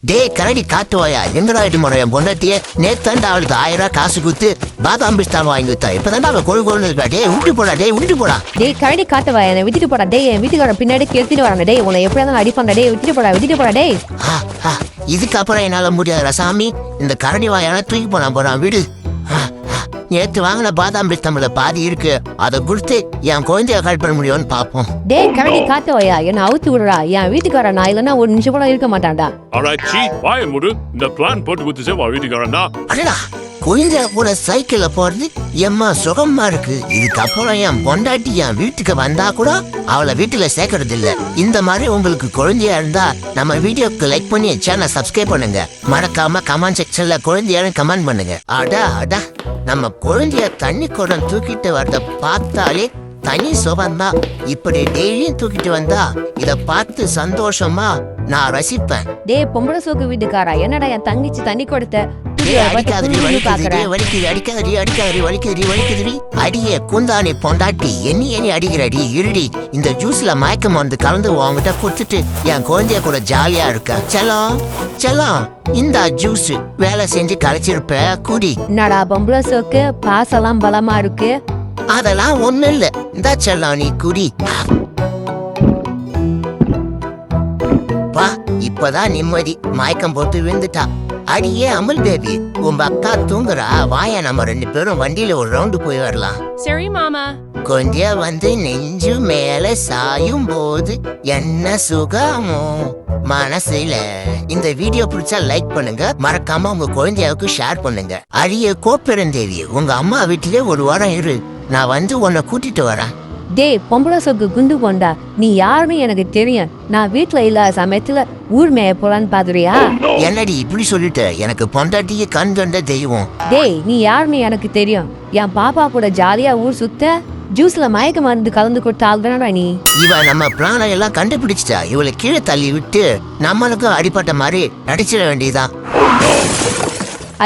டேய் கரடி காட்டுவாயா எங்கடா ஆயிட்டு முறைய பொண்டாட்டியே நேத்தாண்டா அவளுக்கு 1000 காசு கொடுத்து பாதாம் பிஸ்தான் வாங்கி வித்தா இப்பதாண்டா அவள் கொழு இருக்கா. டேய் விட்டு போடா. டேய் கரடி காட்டுவா என்னை விட்டுட்டு போடா. டேய் என் வீட்டுக்கார பின்னாடி கெடுத்துட்டு வராங்க. டேய் உன்னை எப்படியா தான் அடிப்பாங்க. டேய் விட்டுட்டு போடா டேய். இதுக்கப்புறம் என்னால முடியாதுடா சாமி. இந்த கரடி வாயால தூக்கி போறான் வீடு. நேற்று வாங்கின பாதாம் பிஸ்தம்ல பாதி இருக்கு, அதை கொடுத்து என் குழந்தைய கால் பண்ண முடியும்னு பாப்போம். டேய் கரடி காட்டுவாயா என்ன அவுத்து விடுறா. என் வீட்டுக்கார நான் இல்லைன்னா ஒரு நிமிஷம் கூட இருக்க மாட்டான்டா. இந்த பிளான் போட்டு கொடுத்து வீட்டுக்காரன்டா. அடடா குழந்தைய கூட சைக்கிள்ல போறது எம்மா சுகமா இருக்கு. இதுக்கப்புறம் என் பொண்டாட்டி என் வீட்டுக்கு வந்தா கூட அவளை வீட்டுல சேர்க்கறது இல்ல. இந்த மாதிரி உங்களுக்கு குழந்தையா இருந்தா நம்ம வீடியோக்கு லைக் பண்ணி சேனலை சப்ஸ்கிரைப் பண்ணுங்க. மறக்காம கமெண்ட் செக்ஷன்ல குழந்தையான்னு கமெண்ட் பண்ணுங்க. அடா நம்ம குழந்தைய தண்ணி குடம் தூக்கிட்டு வரத பார்த்தாலே தனி சுகம்தான். இப்படி டெய்லியும் தூக்கிட்டு வந்தா இத பார்த்து சந்தோஷமா நான் ரசிப்பேன். டேய் பொம்பளை சோக்கு வீட்டுக்காரா என்னடா என் தங்கச்சி தண்ணி கொடுத்த அடியே குந்தானி பொண்டாட்டி எண்ணி அடிக்கிறடி இருடி. இந்த ஜூஸ்ல மயக்கம் வந்து கலந்து உங்ககிட்ட கொடுத்துட்டு என் குழந்தைய கூட ஜாலியா இருக்க. செல்லம் இந்த ஜூஸ் வேலை செஞ்சு கலைச்சிருப்ப குடி. என்னடா பொம்பளை சோக்கு பாசெல்லாம் பலமா இருக்கு. அதெல்லாம் ஒண்ணு இல்ல. இந்த செல்லம் நீ குடி. இப்பதான் நிம்மதி. மயக்கம் போட்டு விழுந்துட்டா. அடியே அமுல் பேபி உங்க அக்கா தூங்குறா. வாயா நம்ம 2 பேரும் வண்டியில ஒரு ரவுண்டு போய் வரலாம். சரி மாமா. கொஞ்சம் வந்து நெஞ்சு மேல சாயும் போது என்ன சுகமோ மனசுல. இந்த வீடியோ பிடிச்சா லைக் பண்ணுங்க. மறக்காம உங்க குழந்தையாவுக்கு ஷேர் பண்ணுங்க. அடியே கோப்பெருந்தேவி உங்க அம்மா வீட்டிலே ஒரு வாரம் இரு, நான் வந்து உன்னை கூட்டிட்டு வரேன். டேய் பொம்பளை சொக்கு குண்டு கொண்டா நீ யாருன்னு எனக்கு தெரியும். நான் வீட்டுல இல்லாத சமயத்துல ஊர் மேய போலான்னு பாக்குறியா? என்னடி இப்படி சொல்லிட்ட? எனக்கு பொண்டாட்டிய கண் கண்ட தெய்வம். டேய் நீ யாருன்னு எனக்கு தெரியும். என் பாப்பா கூட ஜாலியா ஊர் சுத்த ஜூஸ்ல மயக்க மருந்து கலந்து கொடுத்த ஆள்தானடா நீ. இவ நம்ம பிளானை எல்லாம் கண்டுபிடிச்சிட்டா. இவளை கீழே தள்ளி விட்டு நம்மளுக்கும் அடிப்பட்ட மாதிரி நடிச்சிட வேண்டியதான்.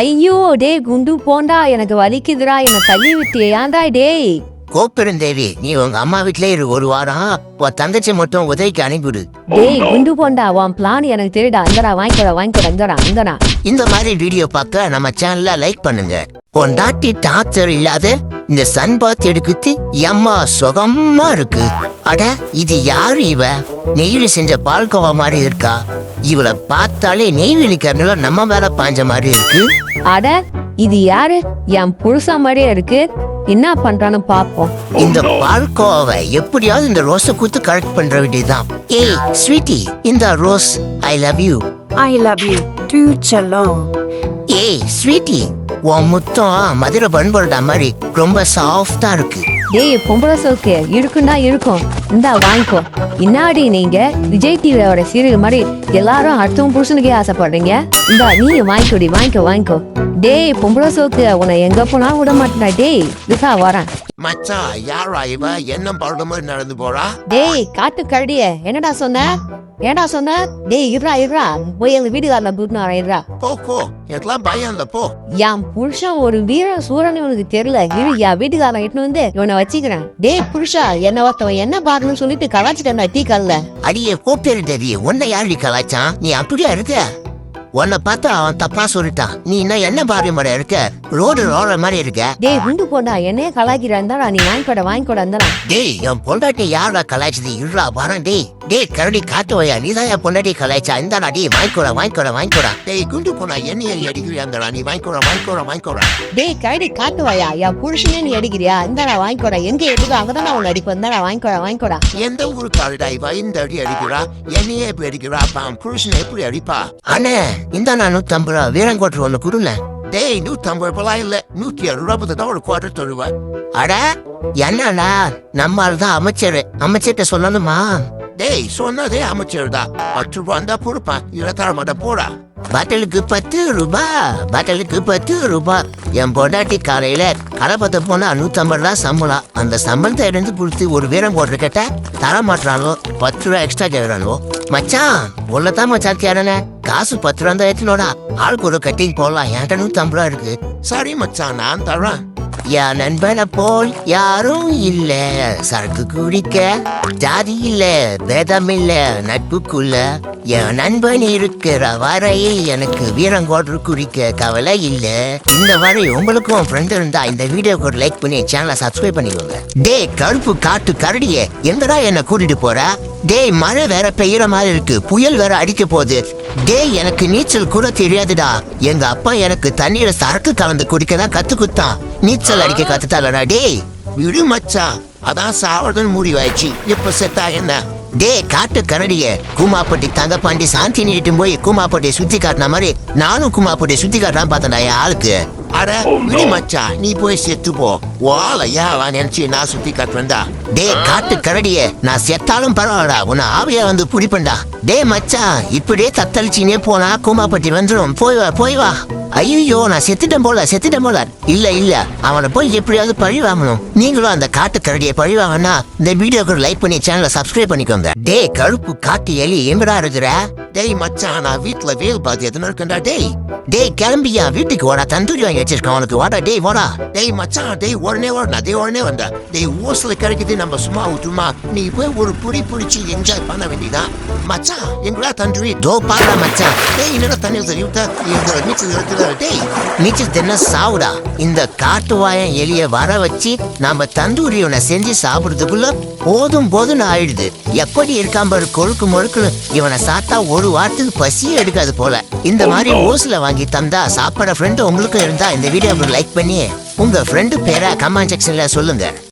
ஐயோ டேய் குண்டு போண்டா எனக்கு வலிக்குதுடா. என்ன தள்ளி விட்டியே ஏன்டா டேய்? கோப்பெருந்தேவி நீ உங்க அம்மா வீட்லயே இரு ஒரு வாரம். உன் தங்கச்சி மட்டும் உதவிக்கு அனுப்பிவிடு. டேய் குண்டு போண்டா உன் பிளான் எனக்கு தெரியுடா. அந்தடா வாங்கிக்கோடா. இந்த மாதிரி வீடியோ பார்க்க நம்ம சேனல்ல லைக் பண்ணுங்க. பொண்டாட்டி டாக்டர் இல்லாத இந்த சன் பாத் எடுக்குது எம்மா சுகமா இருக்கு. அட இது யாரு இவ? நெய்வேலி செஞ்ச பால்கோவா மாதிரி இருக்கா. இவளை பார்த்தாலே நெய்வேலி கரணுல நம்ம மேல பாஞ்ச மாதிரி இருக்கு. அட இது யாரு? என் புருஷா மாதிரியே இருக்கு. என்ன பண்றான்னு பாப்போம். இந்த பால்கோவை எப்படியாவது இந்த ரோஸை கொடுத்து கரெக்ட் பண்ற வேண்டியதுதான். ஏய் ஸ்வீட்டி இந்த rose I love you. I love you too செல்லம். ஏய் ஸ்வீட்டி உன் முத்தம் மதுரை பண்புறடா மாதிரி ரொம்ப சாஃப்டா இருக்கு. டேய் பொம்பளை சோக்கு இருக்குண்டா இருக்கும். இந்தா வாங்கிக்கோ. இன்னாடி நீங்க விஜய் டிவியோட சீரியல் மாதிரி எல்லாரும் அடுத்தவங்க புருஷனுக்கே ஆசைப்படுறீங்க. இந்தா நீ வாங்கிக்கோ. டேய் பொம்பளை சோக்கு உன்னை எங்க போனா விட மாட்டேனா. டேய் இதுக்கா வரேன். மச்சான் யாரா இவ? என்ன பண்ற மாதிரி நடந்து போறா? டேய் காட்டு கரடிய என்னடா சொன்ன? டேய் இருடா போய் எங்க வீட்டுக்காரல கூட்டினு வரேன். போ எல்லாம் பயம் இல்ல போ. என் புருஷன் ஒரு வீர சூரன் உனக்கு தெரியல. இரு என் வீட்டுக்காரன் எட்டு வந்து இவனை வச்சுக்கிறேன். டேய் புருஷா என்ன ஒருத்தவன் என்ன பாக்கணும்னு சொல்லிட்டு கலாச்சிட்டேன் டீ கல்ல. அடியே கோப்பேரு தேவி உன்னை யாரு கலாச்சான்? நீ அப்படியா இருக்க? உன்னை பார்த்தா அவன் தப்பா சொல்லிட்டான். நீ இன்னும் என்ன பாரிய மாதிரி இருக்க? ரோடு ரோட மாதிரி இருக்க. டேய் குண்டு போண்டா என்னைய கலாய்க்கிறான்டா. நீ வாங்கிக்கோட இருந்தா. டேய் என் பொண்டாட்டி யாரா கலாய்ச்சது? இருடா வரேன். டேய் கரடி காட்டுவையா நீதான் என் பொண்டாட்டி கலாய்ச்சா. இந்தாடா டேய் வாங்கிக்கோடா. டேய் குண்டு போனா என்னைய அடிக்கிறியாந்தடா. நீ வாங்கிக்கோடா. டேய் கரடி காட்டுவாயா என் புருஷனே நீ அடிக்கிறியா? இந்தாடா வாங்கிக்கோடா. எங்க எடுக்கோ அங்கதானே உன்னை அடிப்போம். இந்தாடா வாங்கிக்கோடா. எந்த ஊருக்காரடா இவ இந்த அடி அடிக்கிறா? என்னையே எப்படி அடிக்கிறா? புருஷனை எப்படி அடிப்பா? அண்ணே இந்த நான் 150 ரூபா வீரங்கோட்டர் ஒண்ணு கொடுங்க. டேய் 150 ரூபாய் இல்ல 170 ரூபாய் ஒரு குவார்டர் தருவேன். அட என்னடா நம்மால் தான் அமைச்சர்கிட்ட சொல்லணுமா? டேய் சொன்னதே அமைச்சர் தான். 10 ரூபாய் தான் பொறுப்பான். 23 போடா. பாட்டலுக்கு 10 ரூபாய். என் பொண்டாட்டி காலையில கடைப்பத்த போனா 150 ரூபா சம்பளம். அந்த சம்பளத்தை எடுத்து கொடுத்து ஒரு வீரம் போட்டு கேட்ட தர மாட்டானோ. 10 ரூபா எக்ஸ்ட்ரா கேட்கறானோ. மச்சான் உள்ளதான் மச்சான் கேடனே. காசு 10 ரூபா தான் ஏற்றினோடா. ஆளுக்கு ஒரு கட்டிங் போடலாம். என்கிட்ட 150 ரூபா இருக்கு. சரி மச்சான் நான் தரேன். என் நண்பனை போல் யாரும் இல்ல, சரக்கு குடிக்க ஜாதி இல்ல, பேதம் இல்ல, நட்புக்குள்ள என் நண்பன் இருக்கிற வரை எனக்கு வீரங்கோடு குடிக்க கவலை இல்ல. இந்த வரை உங்களுக்கும் ஃப்ரெண்ட் இருந்தா இந்த வீடியோக்கு ஒரு லைக் பண்ணி சேனலை சப்ஸ்கிரைப் பண்ணிக்கோங்க. டே கருப்பு காட்டு கரடியே, எங்கடா என்ன கூட்டிட்டு போற? டேய் மழை வேற பெய்யற மாதிரி இருக்கு, புயல் வேற அடிக்க போகுது. டேய் எனக்கு நீச்சல் கூட தெரியாதுடா, எங்க அப்பா எனக்கு தண்ணீரை சரக்கு கலந்து குடிக்க தான் கத்து குத்தான், நீச்சல் அடிக்க கத்துட்டாலடா. டேய் விடு மச்சான், அதான் சாவதுன்னு முடிவாயிடுச்சு, இப்ப செத்தா என்ன? டே காட்டு கரடிய, கூமாப்பட்டி தங்கப்பாண்டி சாந்தி நீட்டு போய் கூமாப்பட்டியை சுத்தி காட்டின மாதிரி நானும் கூமாப்பட்டியை சுத்தி காட்டான்னு பார்த்தேன்டா என் ஆளுக்கு. அட விடு மச்சான், நீ போய் செத்து போ, வாழையா நினைச்சு நான் சுத்தி காட்டுறேன்டா. டே காட்டு கரடிய, நான் செத்தாலும் பரவாயில்லடா, உன்னை ஆவியா வந்து பிடிப்பேன்டா. டே மச்சான், இப்படியே தத்தளிச்சினே போனா கூமாப்பட்டி வந்துடும், போய் வா. ஐயோ நான் செத்துட்டேன் போல. இல்ல அவனை போய் எப்படியாவது பழி வாங்கணும். நீங்களும் அந்த காட்டு கரடியை பழி வாங்கினா இந்த வீடியோக்கு லைக் பண்ணி சேனலை சப்ஸ்கிரைப் பண்ணிக்கோங்க. டே கருப்பு காட்டு எலி எங்கடா இருக்கிற? டேய் மச்சான், நான் வீட்டுல வேல் பார்த்து எத்தனை இருக்கேன்டா. டேய் கிளம்பியா வீட்டுக்கு வாடா, தந்தூரி வாங்கி வச்சிருக்கேன் உனக்கு, வாடா. டேய் வாடா. டேய் மச்சான், டேய் உடனே வந்தா. டேய் ஓசல கிடைக்குது, நம்ம சும்மா விட்டுமா, நீ போய் ஒரு பிடிச்சி என்ஜாய் பண்ண வேண்டியதான். மச்சான் எங்கடா தந்தூரி? தோ பாடா மச்சான். டேய் என்னடா தண்ணி தண்ணி விட்டா நீச்சல் இருக்கிற? டேய் நீச்சல் தென்ன சாவுடா. இந்த காட்டு வாயன் எலிய வர வச்சு நாம தந்தூரி உன்னை செஞ்சு சாப்பிடுறதுக்குள்ள போதும் ஆயிடுது. எப்படி இருக்காம கொழுக்கு மொழுக்கு, இவனை சாத்தா ஒரு வாரத்துக்கு பசியே எடுக்காது போல. இந்த மாதிரி ஓசுல வாங்கி தந்தா சாப்பிட ஃப்ரெண்டு உங்களுக்கு இருந்தா இந்த வீடியோக்கு லைக் பண்ணி உங்க ஃப்ரெண்டு பேரை கமெண்ட் செக்ஷன்ல சொல்லுங்க.